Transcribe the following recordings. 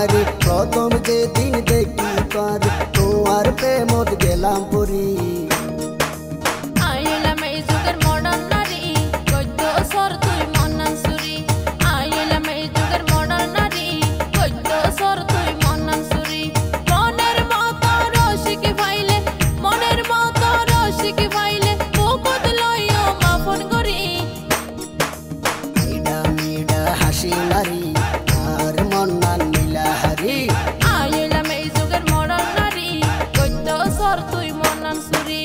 তোমারে প্রথম যেদিন দেখি তোরে তোমার প্রেমত গেলাম পরি আইলাম এই যুগের মডার্ন নারী গদ্য স্বর তুই মন্নান সুরি আইলাম এই যুগের মডার্ন নারী গদ্য স্বর তুই মন্নান সুরি মনের মতো রসিক ভাইলে মনের মতো রসিক ভাইলে বুকত লইও মাফন করি মিডা মিডা হাসি মারি আর মন্নান নীলাহারি আইলাম এই যুগের মডার্ন নারী গদ্য স্বর তুই মন্নান সুরি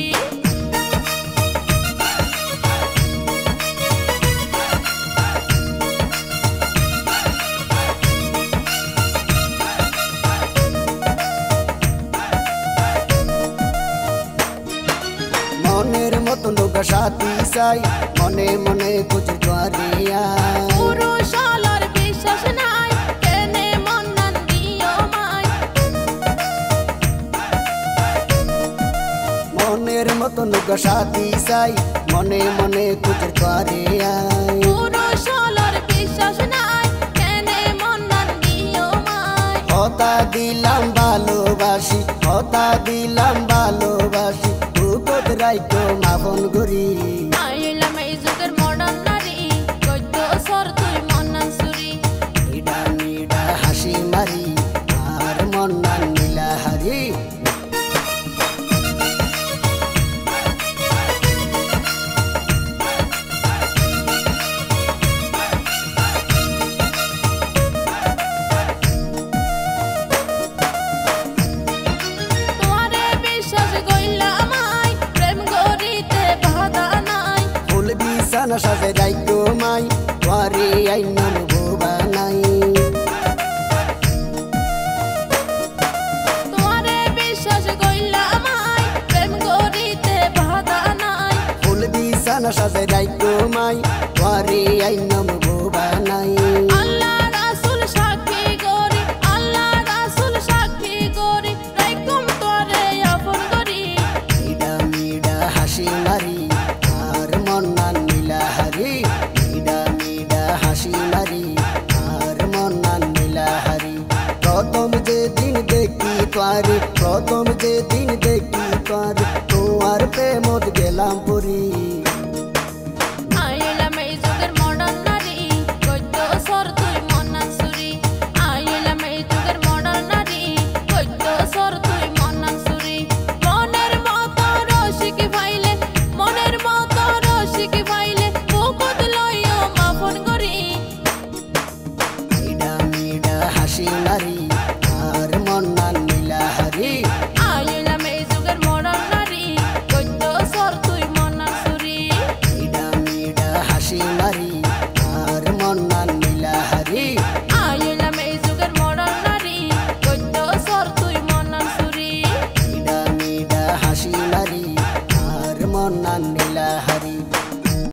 মনের মতো লোক সাথী চাই মনে মনে খুঁজ তোয়ারিয়া পুরুষ আলোর বিশ্বাস নাই কেনে মন্নান দিও মাই মনের মতো লোক সাথী চাই মনে মনে খুঁজ তোয়ারিয়া পুরুষ আলোর বিশ্বাস নাই কেনে মন্নান দিও মাই হতা দিলাম ভালোবাসি হতা দিলাম ভালোবাসি বুকত রাইতো মাফন করি আইলাম এই যুগের মডার্ন নারী গদ্য স্বর তুই মন্নান সুরি মিডা মিডা হাসি মারি আর মন্নান নীলাহারি তোমারে বিশ্বাস কইলাম আই প্রেম করিতে বাধা নাই ফুল বিছানা সাজে রাইতো মাই তোয়ারে আইনাম বোবা নাই তোমারে বিশ্বাস কইলাম আই প্রেম করিতে বাধা নাই ফুল বিছানা সাজে রাইতো মাই তোয়ারে আইনাম বোবা নাই আল্লাহ রাসূল সাক্ষী করি আল্লাহ রাসূল সাক্ষী করি রাইকুম তোরে আপন করি মিডা মিডা হাসি মারি আর মন্নান নীলাহারি মিডা মিডা হাসি মারি আর মন্নান নীলাহারি প্রথম যেদিন দেখি তোরে প্রথম যেদিন দেখি তোরে